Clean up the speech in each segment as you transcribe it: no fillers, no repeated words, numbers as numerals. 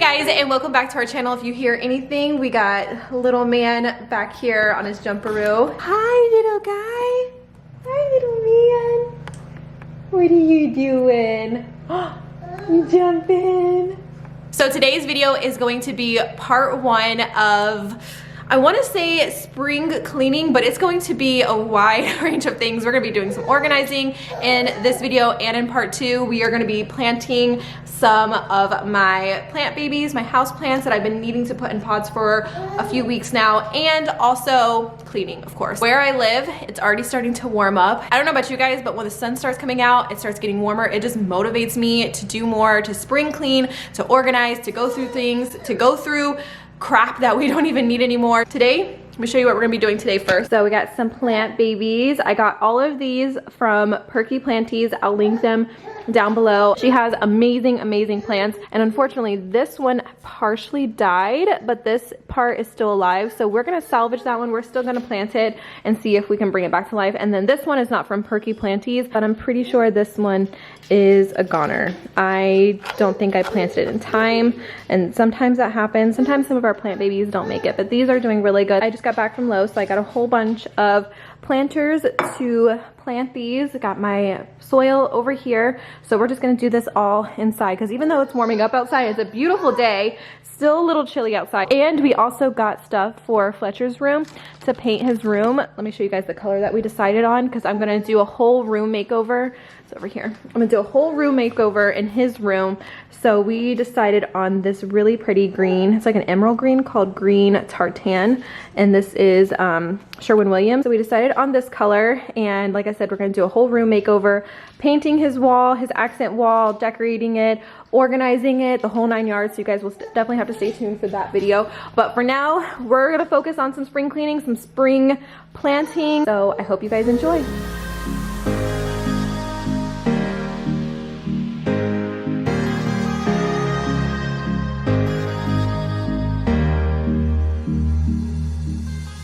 Guys, and welcome back to our channel. If you hear anything, we got little man back here on his jumperoo. Hi, little guy. Hi, little man. What are you doing? You jumping? So today's video is going to be part one of, I want to say spring cleaning, but it's going to be a wide range of things. We're going to be doing some organizing in this video, and in part two, we are going to be planting some of my plant babies, my house plants that I've been needing to put in pots for a few weeks now, and also cleaning, of course. Where I live, it's already starting to warm up. I don't know about you guys, but when the sun starts coming out, it starts getting warmer. It just motivates me to do more, to spring clean, to organize, to go through things, to go through crap that we don't even need anymore. Today, let me show you what we're gonna be doing today first. So we got some plant babies. I got all of these from Perky Planties. I'll link them down below. She has amazing, amazing plants. And unfortunately, this one partially died, but this part is still alive. So we're gonna salvage that one. We're still gonna plant it and see if we can bring it back to life. And then this one is not from Perky Planties, but I'm pretty sure this one is a goner. I don't think I planted it in time. And sometimes that happens. Sometimes some of our plant babies don't make it, but these are doing really good. I just got back from Lowe's, so I got a whole bunch of planters to plant these. I got my soil over here, so we're just gonna do this all inside, because even though it's warming up outside, it's a beautiful day, still a little chilly outside. And we also got stuff for Fletcher's room to paint his room. Let me show you guys the color that we decided on, because I'm gonna do a whole room makeover. It's over here. I'm gonna do a whole room makeover in his room. So we decided on this really pretty green. It's like an emerald green called Green Tartan. And this is Sherwin-Williams. So we decided on this color. And like I said, we're gonna do a whole room makeover, painting his wall, his accent wall, decorating it, organizing it, the whole 9 yards. So you guys will definitely have to stay tuned for that video. But for now, we're gonna focus on some spring cleaning, some spring planting. So I hope you guys enjoy.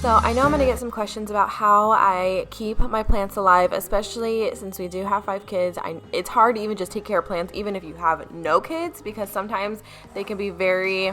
So I know I'm gonna get some questions about how I keep my plants alive, especially since we do have 5 kids. It's hard to even just take care of plants, even if you have no kids, because sometimes they can be very,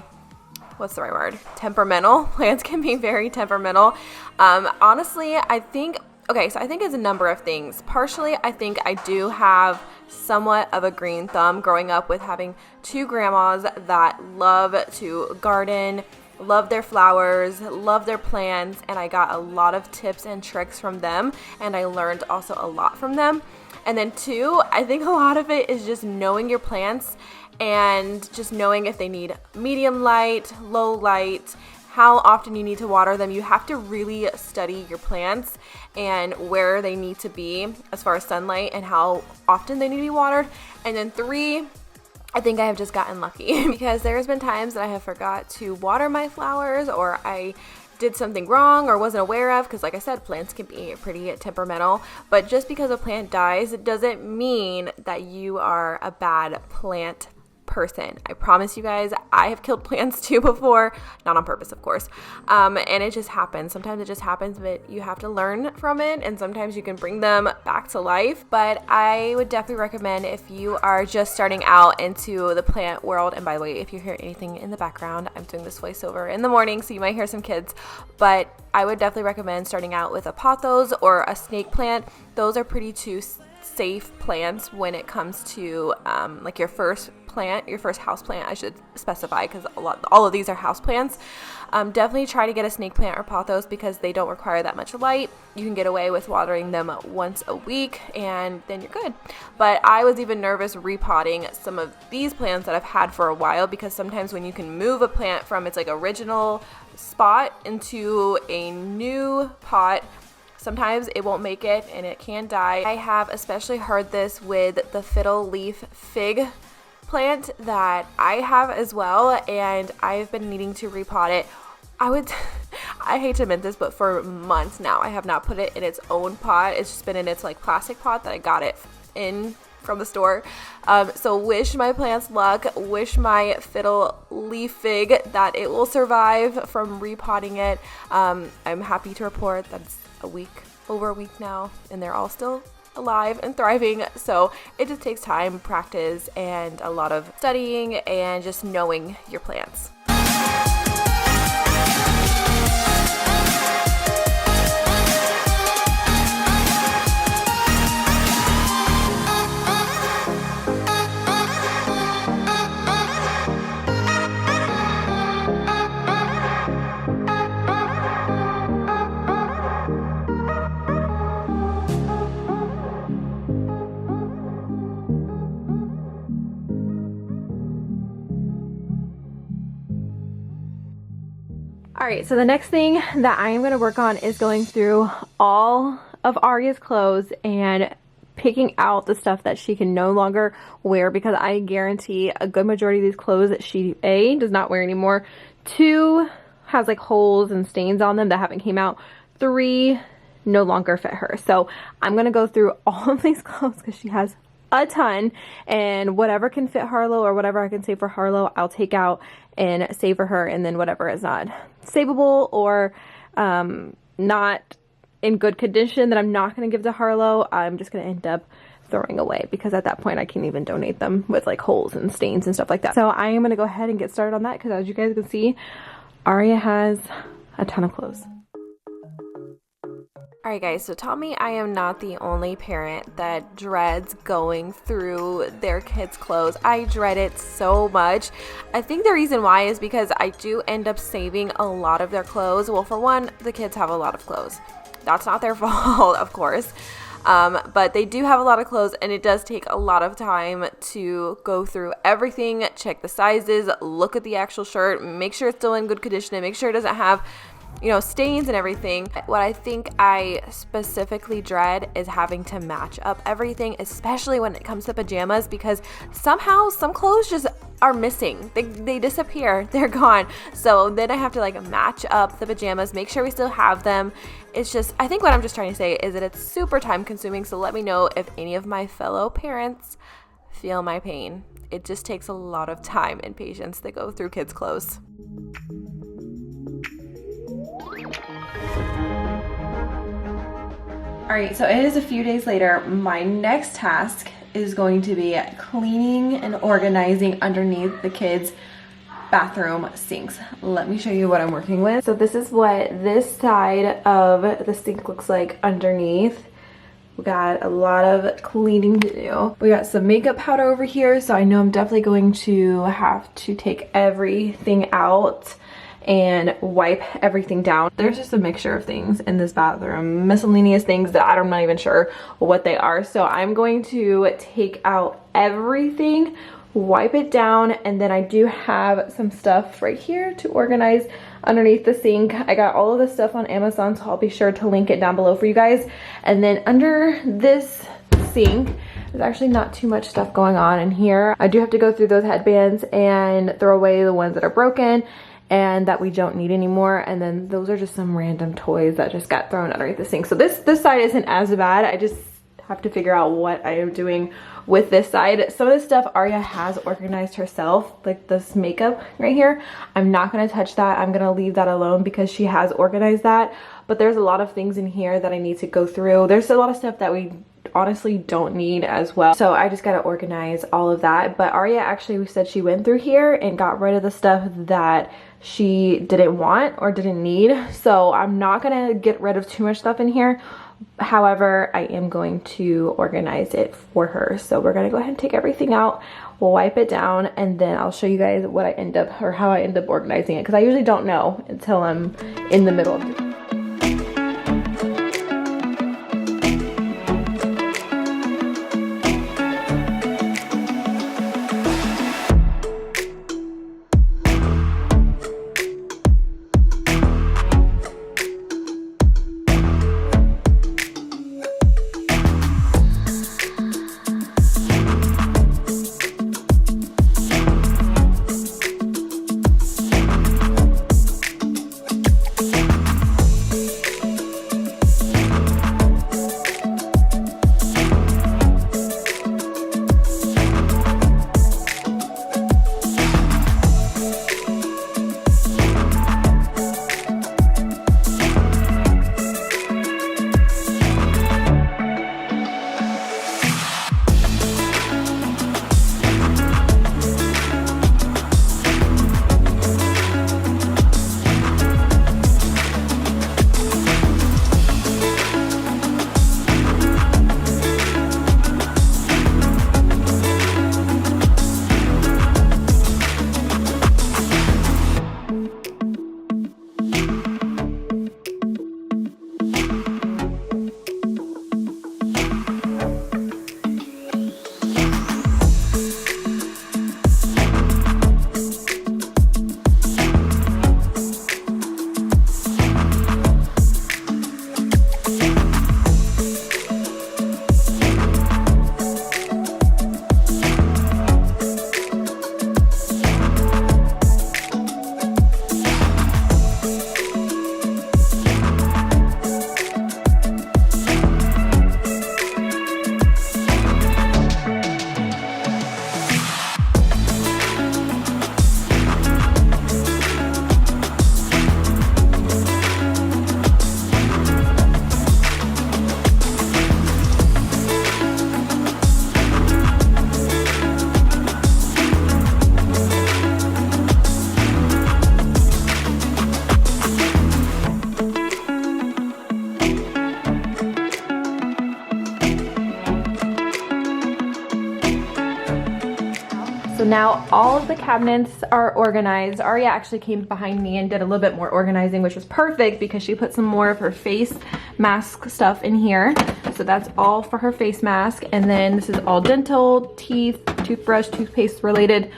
what's the right word? Temperamental. Plants can be very temperamental. Honestly, I think it's a number of things. Partially, I think I do have somewhat of a green thumb growing up with having 2 grandmas that love to garden, love their flowers, love their plants, and I got a lot of tips and tricks from them, and I learned also a lot from them. And then 2, I think a lot of it is just knowing your plants and just knowing if they need medium light, low light, how often you need to water them. You have to really study your plants and where they need to be as far as sunlight and how often they need to be watered. And then 3, I think I have just gotten lucky because there's been times that I have forgot to water my flowers, or I did something wrong or wasn't aware of, because like I said, plants can be pretty temperamental. But just because a plant dies, it doesn't mean that you are a bad plant person. I promise you guys, I have killed plants too before, not on purpose, of course. And it just happens. Sometimes it just happens, but you have to learn from it, and sometimes you can bring them back to life. But I would definitely recommend, if you are just starting out into the plant world, and by the way, if you hear anything in the background, I'm doing this voiceover in the morning, so you might hear some kids, but I would definitely recommend starting out with a pothos or a snake plant. Those are pretty safe plants when it comes to like your first house plant, I should specify, because all of these are house plants. Definitely try to get a snake plant or pothos, because they don't require that much light. You can get away with watering them once a week, and then you're good. But I was even nervous repotting some of these plants that I've had for a while, because sometimes when you can move a plant from its like original spot into a new pot, sometimes it won't make it and it can die. I have especially heard this with the fiddle leaf fig plant that I have as well, and I've been needing to repot it. I hate to admit this, but for months now I have not put it in its own pot. It's just been in its like plastic pot that I got it in from the store. So wish my plants luck, wish my fiddle leaf fig that it will survive from repotting it. I'm happy to report that it's over a week now, and they're all still alive and thriving. So it just takes time, practice, and a lot of studying and just knowing your plants. Alright, so the next thing that I am going to work on is going through all of Arya's clothes and picking out the stuff that she can no longer wear, because I guarantee a good majority of these clothes that she A, does not wear anymore, 2, has like holes and stains on them that haven't came out, 3, no longer fit her. So I'm going to go through all of these clothes because she has a ton, and whatever can fit Harlow or whatever I can save for Harlow, I'll take out and save for her, and then whatever is not savable or not in good condition that I'm not going to give to Harlow, I'm just going to end up throwing away, because at that point I can't even donate them with like holes and stains and stuff like that. So I am going to go ahead and get started on that, because as you guys can see, Arya has a ton of clothes. Alright guys, so tell me I am not the only parent that dreads going through their kids' clothes. I dread it so much. I think the reason why is because I do end up saving a lot of their clothes. Well, for one, the kids have a lot of clothes. That's not their fault, of course. But they do have a lot of clothes, and it does take a lot of time to go through everything, check the sizes, look at the actual shirt, make sure it's still in good condition, and make sure it doesn't have, you know, stains and everything. What I think I specifically dread is having to match up everything, especially when it comes to pajamas, because somehow some clothes just are missing. They disappear. They're gone. So then I have to like match up the pajamas, make sure we still have them. It's just, I think what I'm just trying to say is that it's super time consuming. So let me know if any of my fellow parents feel my pain. It just takes a lot of time and patience to go through kids' clothes. Alright, so it is a few days later. My next task is going to be cleaning and organizing underneath the kids' bathroom sinks. Let me show you what I'm working with. So this is what this side of the sink looks like underneath. We got a lot of cleaning to do. We got some makeup powder over here, so I know I'm definitely going to have to take everything out and wipe everything down. There's just a mixture of things in this bathroom, miscellaneous things that I'm not even sure what they are. So I'm going to take out everything, wipe it down, and then I do have some stuff right here to organize underneath the sink. I got all of this stuff on Amazon, so I'll be sure to link it down below for you guys. And then under this sink, there's actually not too much stuff going on in here. I do have to go through those headbands and throw away the ones that are broken and that we don't need anymore. And then those are just some random toys that just got thrown underneath the sink. So this side isn't as bad. I just have to figure out what I am doing with this side. Some of the stuff Arya has organized herself, like this makeup right here. I'm not gonna touch that. I'm gonna leave that alone because she has organized that. But there's a lot of things in here that I need to go through. There's a lot of stuff that we honestly don't need as well. So I just gotta organize all of that. But Arya actually said she went through here and got rid of the stuff that she didn't want or didn't need. So I'm not gonna get rid of too much stuff in here. However, I am going to organize it for her. So we're gonna go ahead and take everything out, we'll wipe it down, and then I'll show you guys what I end up, or how I end up organizing it, because I usually don't know until I'm in the middle of it. now all of the cabinets are organized. Aria actually came behind me and did a little bit more organizing, which was perfect because she put some more of her face mask stuff in here. So that's all for her face mask. And then this is all dental, teeth, toothbrush, toothpaste related.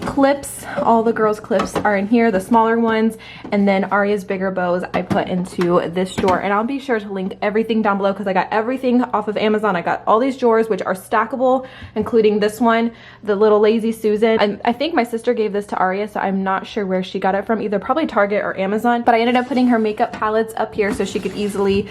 Clips, all the girls' clips are in here, the smaller ones, and then Aria's bigger bows I put into this drawer. And I'll be sure to link everything down below because I got everything off of Amazon. I got all these drawers which are stackable, including this one, the little Lazy Susan. I think my sister gave this to Aria, so I'm not sure where she got it from, either probably Target or Amazon. But I ended up putting her makeup palettes up here so she could easily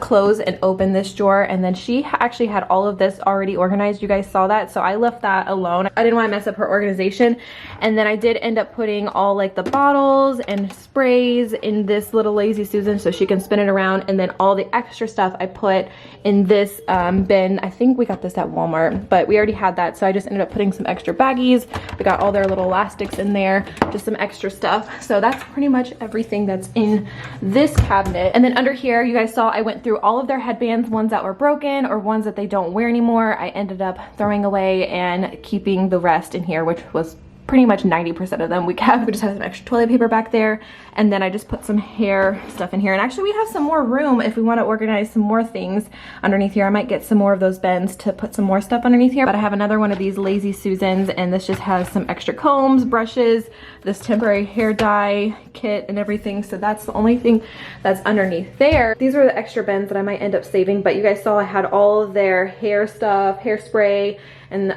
close and open this drawer. And then she actually had all of this already organized. You guys saw that, so I left that alone. I didn't want to mess up her organization. And then I did end up putting all like the bottles and sprays in this little Lazy Susan so she can spin it around. And then all the extra stuff I put in this bin. I think we got this at Walmart, but we already had that. So I just ended up putting some extra baggies. We got all their little elastics in there, just some extra stuff. So that's pretty much everything that's in this cabinet. And then under here, you guys saw I went through all of their headbands, ones that were broken or ones that they don't wear anymore. I ended up throwing away and keeping the rest in here, which was pretty much 90% of them we kept. We just have some extra toilet paper back there. And then I just put some hair stuff in here. And actually we have some more room if we want to organize some more things underneath here. I might get some more of those bins to put some more stuff underneath here. But I have another one of these Lazy Susans, and this just has some extra combs, brushes, this temporary hair dye kit and everything. So that's the only thing that's underneath there. These were the extra bins that I might end up saving, but you guys saw I had all of their hair stuff, hairspray, and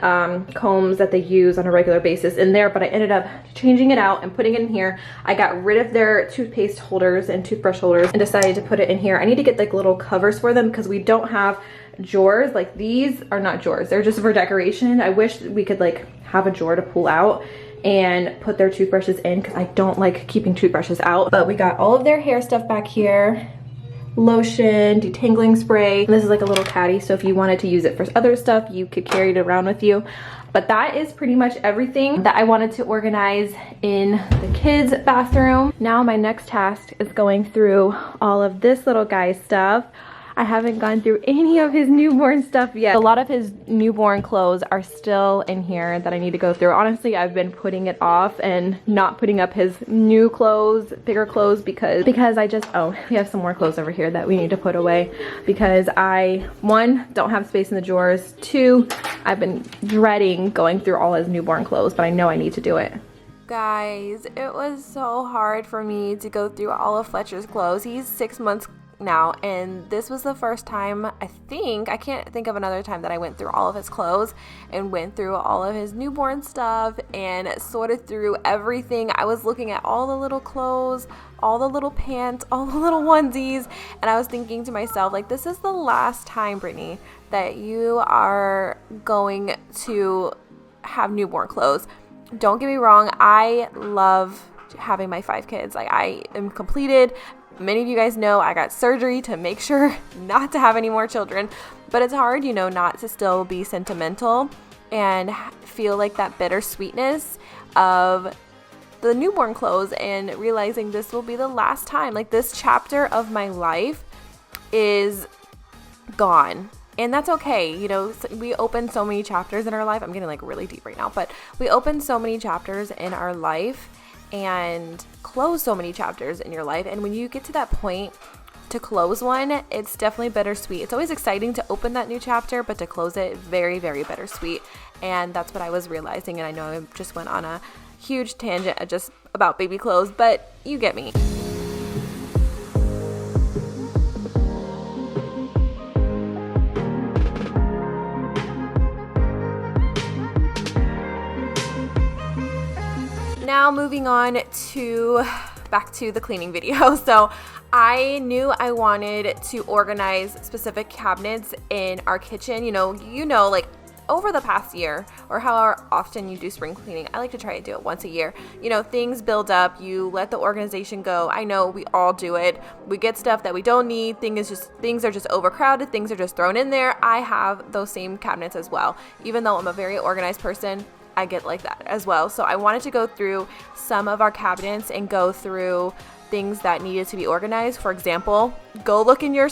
combs that they use on a regular basis in there, but I ended up changing it out and putting it in here. I got rid of their toothpaste holders and toothbrush holders and decided to put it in here. I need to get like little covers for them because we don't have drawers. Like these are not drawers, they're just for decoration. I wish we could like have a drawer to pull out and put their toothbrushes in because I don't like keeping toothbrushes out. But we got all of their hair stuff back here. Lotion, detangling spray. And this is like a little caddy, so if you wanted to use it for other stuff, you could carry it around with you. But that is pretty much everything that I wanted to organize in the kids' bathroom. Now my next task is going through all of this little guy's stuff. I haven't gone through any of his newborn stuff yet. A lot of his newborn clothes are still in here that I need to go through. Honestly, I've been putting it off and not putting up his new clothes, bigger clothes, because I just, oh, we have some more clothes over here that we need to put away because I, one, don't have space in the drawers. Two, I've been dreading going through all his newborn clothes, but I know I need to do it. Guys, it was so hard for me to go through all of Fletcher's clothes. He's 6 months now, and this was the first time, I can't think of another time that I went through all of his clothes and went through all of his newborn stuff and sorted through everything. I was looking at all the little clothes, all the little pants, all the little onesies, and I was thinking to myself, like, this is the last time, Brittany, that you are going to have newborn clothes. Don't get me wrong, I love having my 5 kids. Like, I am completed. Many of you guys know I got surgery to make sure not to have any more children, but it's hard, you know, not to still be sentimental and feel like that bittersweetness of the newborn clothes and realizing this will be the last time. Like, this chapter of my life is gone. And that's okay. You know, we open so many chapters in our life. I'm getting like really deep right now, but we open so many chapters in our life and close so many chapters in your life. And when you get to that point to close one, it's definitely bittersweet. It's always exciting to open that new chapter, but to close it, very, very bittersweet. And that's what I was realizing. And I know I just went on a huge tangent just about baby clothes, but you get me. Now moving on to back to the cleaning video. So I knew I wanted to organize specific cabinets in our kitchen. You know, like over the past year or however often you do spring cleaning, I like to try to do it once a year. You know, things build up, you let the organization go. I know we all do it. We get stuff that we don't need. Things are just overcrowded. Things are just thrown in there. I have those same cabinets as well. Even though I'm a very organized person, I get like that as well. So I wanted to go through some of our cabinets and go through things that needed to be organized. For example, go look in your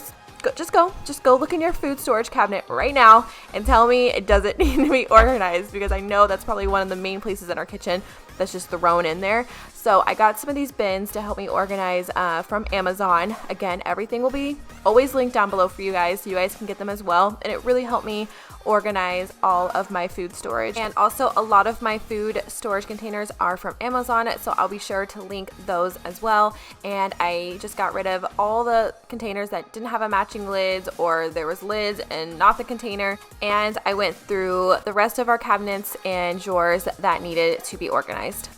just go look in your food storage cabinet right now and tell me it doesn't need to be organized, because I know that's probably one of the main places in our kitchen that's just thrown in there. So I got some of these bins to help me organize from Amazon. Again, everything will be always linked down below for you guys, so you guys can get them as well. And it really helped me organize all of my food storage. And also a lot of my food storage containers are from Amazon, so I'll be sure to link those as well. And I just got rid of all the containers that didn't have a matching lids, or there was lids and not the container. And I went through the rest of our cabinets and drawers that needed to be organized.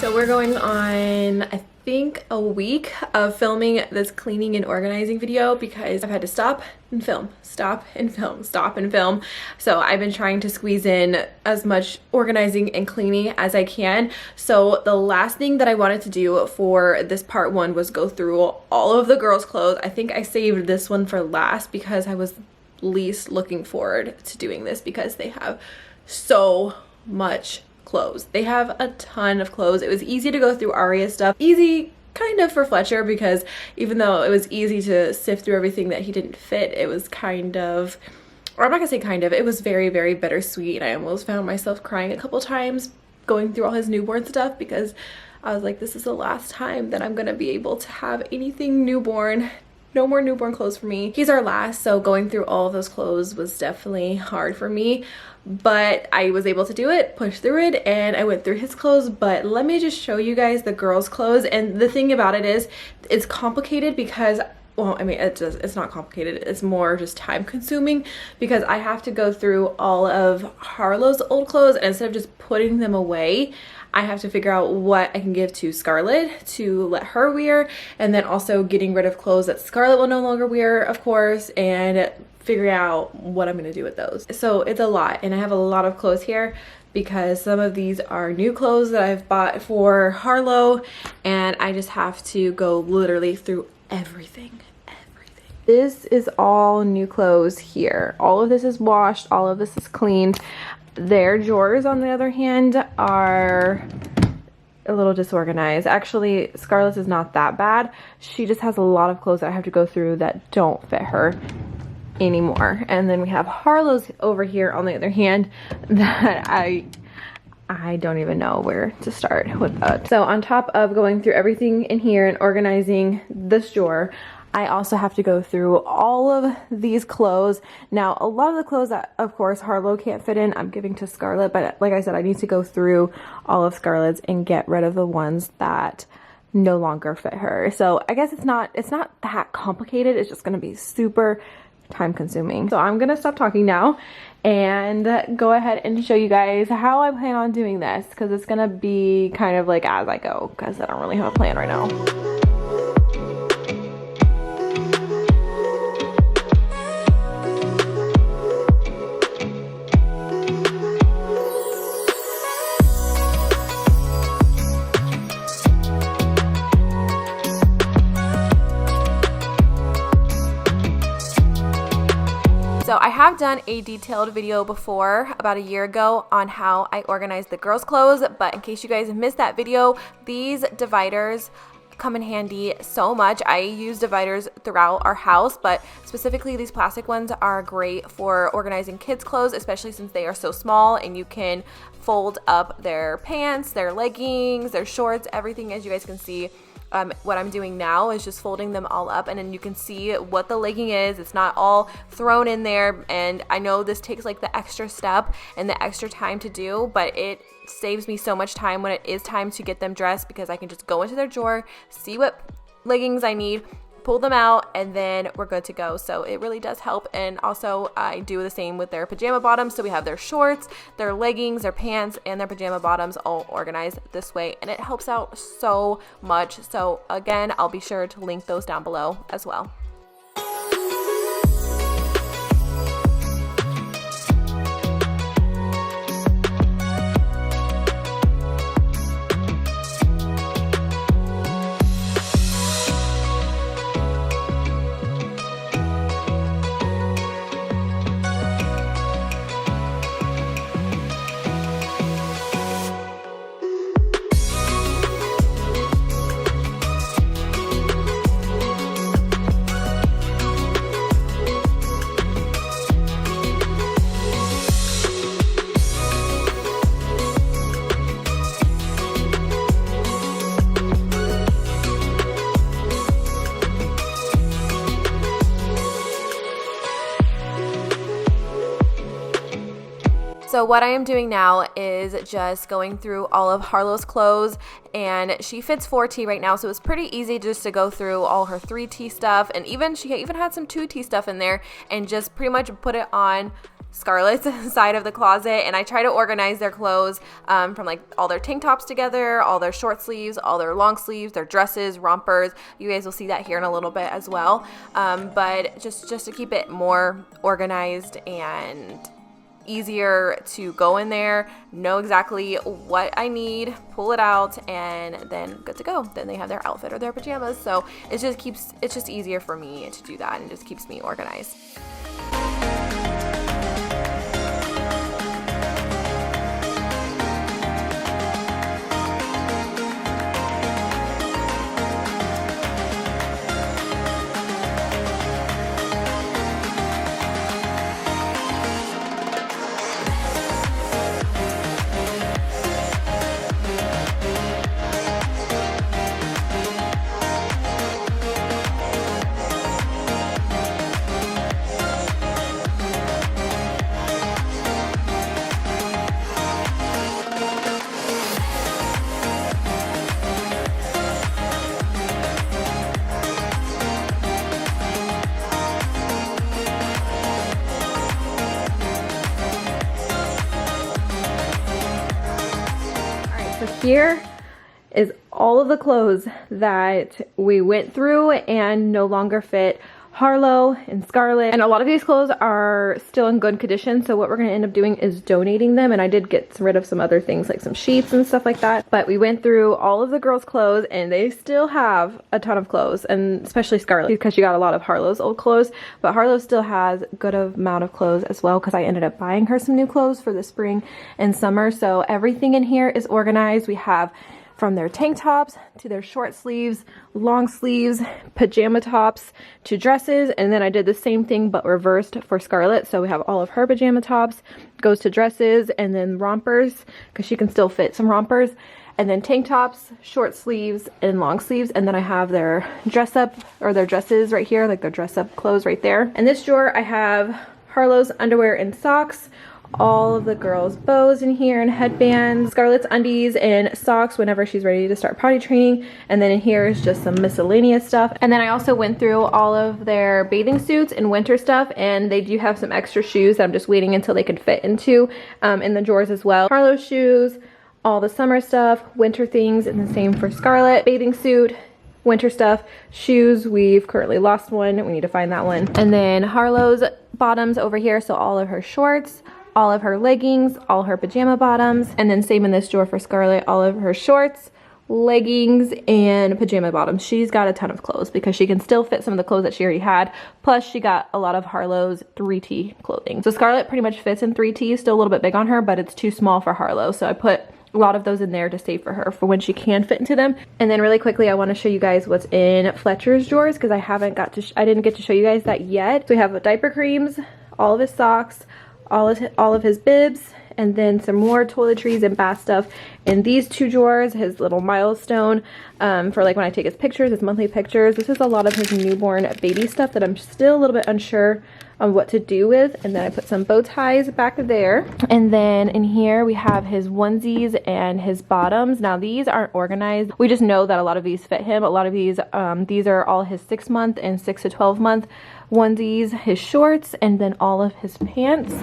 So we're going on, I think, a week of filming this cleaning and organizing video, because I've had to stop and film, stop and film, stop and film. So I've been trying to squeeze in as much organizing and cleaning as I can. So the last thing that I wanted to do for this part one was go through all of the girls' clothes. I think I saved this one for last because I was least looking forward to doing this, because they have so much clothes. They have a ton of clothes. It was easy to go through Aria's stuff. Easy kind of for Fletcher, because even though it was easy to sift through everything that he didn't fit, it was kind of, or I'm not gonna say kind of, it was very, very bittersweet. I almost found myself crying a couple times going through all his newborn stuff, because I was like, this is the last time that I'm gonna be able to have anything newborn. No more newborn clothes for me. He's our last, so going through all of those clothes was definitely hard for me, but I was able to do it, push through it, and I went through his clothes. But let me just show you guys the girls' clothes. And the thing about it is, it's complicated because, well, I mean, it's not complicated, it's more just time consuming, because I have to go through all of Harlow's old clothes, and instead of just putting them away, I have to figure out what I can give to Scarlett to let her wear, and then also getting rid of clothes that Scarlett will no longer wear, of course, and figuring out what I'm gonna do with those. So it's a lot, and I have a lot of clothes here because some of these are new clothes that I've bought for Harlow, and I just have to go literally through everything. This is all new clothes here. All of this is washed, all of this is cleaned. Their drawers, on the other hand, are a little disorganized. Actually, Scarlett's is not that bad. She just has a lot of clothes that I have to go through that don't fit her anymore. And then we have Harlow's over here, on the other hand, that I don't even know where to start with that. So on top of going through everything in here and organizing this drawer, I also have to go through all of these clothes. Now, a lot of the clothes that, of course, Harlow can't fit in, I'm giving to Scarlett. But like I said, I need to go through all of Scarlett's and get rid of the ones that no longer fit her. So I guess it's not that complicated. It's just going to be super time consuming. So I'm going to stop talking now and go ahead and show you guys how I plan on doing this, because it's going to be kind of like as I go, because I don't really have a plan right now. So I have done a detailed video before about a year ago on how I organize the girls' clothes, but in case you guys missed that video, these dividers come in handy so much. I use dividers throughout our house, but specifically these plastic ones are great for organizing kids' clothes, especially since they are so small and you can fold up their pants, their leggings, their shorts, everything. As you guys can see, what I'm doing now is just folding them all up, and then you can see what the legging is. It's not all thrown in there, and I know this takes like the extra step and the extra time to do, but it saves me so much time when it is time to get them dressed, because I can just go into their drawer, see what leggings I need, pull them out, and then we're good to go. So it really does help. And also I do the same with their pajama bottoms. So we have their shorts, their leggings, their pants, and their pajama bottoms all organized this way, and it helps out so much. So again, I'll be sure to link those down below as well. So what I am doing now is just going through all of Harlow's clothes, and she fits 4T right now, so it's pretty easy just to go through all her 3T stuff, and she even had some 2T stuff in there, and just pretty much put it on Scarlett's side of the closet. And I try to organize their clothes from like all their tank tops together, all their short sleeves, all their long sleeves, their dresses, rompers. You guys will see that here in a little bit as well, but just to keep it more organized and easier to go in there, know exactly what I need, pull it out, and then good to go. Then they have their outfit or their pajamas. So it's just easier for me to do that, and just keeps me organized. Here is all of the clothes that we went through and no longer fit Harlow and Scarlett, and a lot of these clothes are still in good condition, so what we're going to end up doing is donating them. And I did get rid of some other things like some sheets and stuff like that, but we went through all of the girls' clothes and they still have a ton of clothes, and especially Scarlett because she got a lot of Harlow's old clothes, but Harlow still has a good amount of clothes as well, because I ended up buying her some new clothes for the spring and summer. So everything in here is organized. We have from their tank tops to their short sleeves, long sleeves, pajama tops to dresses. And then I did the same thing but reversed for Scarlett. So we have all of her pajama tops, goes to dresses, and then rompers, because she can still fit some rompers, and then tank tops, short sleeves, and long sleeves. And then I have their dress up, or their dresses right here, like their dress up clothes right there. In this drawer I have Harlow's underwear and socks, all of the girls' bows in here and headbands, Scarlett's undies and socks whenever she's ready to start potty training, and then in here is just some miscellaneous stuff. And then I also went through all of their bathing suits and winter stuff, and they do have some extra shoes that I'm just waiting until they can fit into in the drawers as well. Harlow's shoes, all the summer stuff, winter things, and the same for Scarlett. Bathing suit, winter stuff, shoes, we've currently lost one, we need to find that one. And then Harlow's bottoms over here, so all of her shorts, all of her leggings, all her pajama bottoms, and then same in this drawer for Scarlett, all of her shorts, leggings, and pajama bottoms. She's got a ton of clothes because she can still fit some of the clothes that she already had. Plus she got a lot of Harlow's 3T clothing. So Scarlett pretty much fits in 3T, still a little bit big on her, but it's too small for Harlow. So I put a lot of those in there to save for her for when she can fit into them. And then really quickly, I want to show you guys what's in Fletcher's drawers because I didn't get to show you guys that yet. So we have diaper creams, all of his socks, all of his bibs, and then some more toiletries and bath stuff in these 2 drawers. His little milestone for like when I take his pictures, his monthly pictures. This is a lot of his newborn baby stuff that I'm still a little bit unsure on what to do with. And then I put some bow ties back there. And then in here we have his onesies and his bottoms. Now these aren't organized. We just know that a lot of these fit him. A lot of these are all his 6-month and 6 to 12-month onesies, his shorts, and then all of his pants.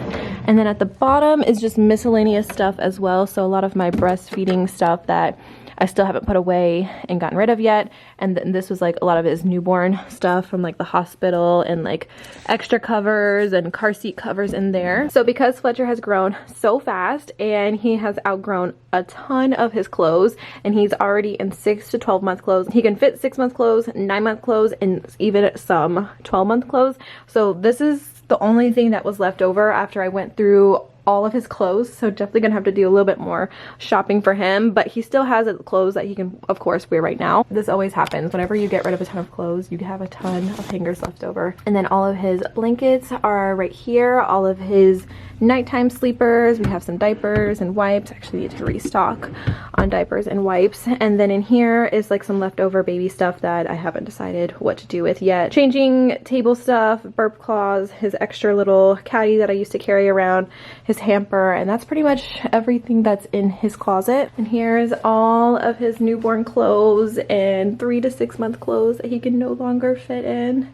And then at the bottom is just miscellaneous stuff as well. So a lot of my breastfeeding stuff that I still haven't put away and gotten rid of yet. And then this was like a lot of his newborn stuff from like the hospital and like extra covers and car seat covers in there. So because Fletcher has grown so fast and he has outgrown a ton of his clothes and he's already in 6 to 12-month clothes, he can fit 6-month clothes, 9-month clothes, and even some 12-month clothes. So this is the only thing that was left over after I went through all of his clothes, so definitely gonna have to do a little bit more shopping for him, but he still has clothes that he can of course wear right now. This always happens whenever you get rid of a ton of clothes, you have a ton of hangers left over. And then all of his blankets are right here, all of his nighttime sleepers. We have some diapers and wipes. Actually need to restock on diapers and wipes. And then in here is like some leftover baby stuff that I haven't decided what to do with yet. Changing table stuff, burp cloths, his extra little caddy that I used to carry around, his hamper, and that's pretty much everything that's in his closet. And here's all of his newborn clothes and 3 to 6-month clothes that he can no longer fit in.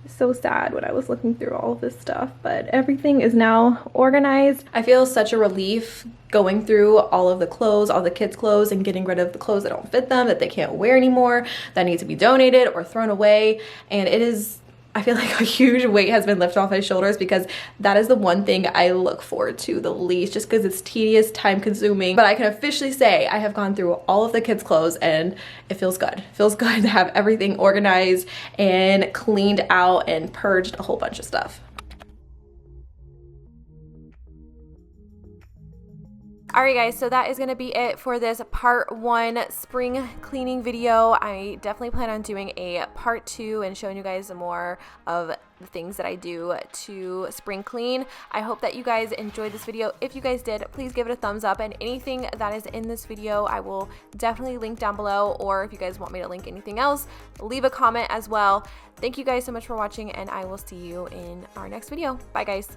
So sad when I was looking through all of this stuff, but everything is now organized. I feel such a relief going through all of the clothes, all the kids' clothes, and getting rid of the clothes that don't fit them, that they can't wear anymore, that need to be donated or thrown away. And it is, I feel like a huge weight has been lifted off my shoulders because that is the one thing I look forward to the least, just because it's tedious, time consuming. But I can officially say I have gone through all of the kids' clothes and it feels good. It feels good to have everything organized and cleaned out and purged a whole bunch of stuff. Alright guys, so that is going to be it for this part 1 spring cleaning video. I definitely plan on doing a part 2 and showing you guys more of the things that I do to spring clean. I hope that you guys enjoyed this video. If you guys did, please give it a thumbs up, and anything that is in this video I will definitely link down below, or if you guys want me to link anything else, leave a comment as well. Thank you guys so much for watching, and I will see you in our next video. Bye guys.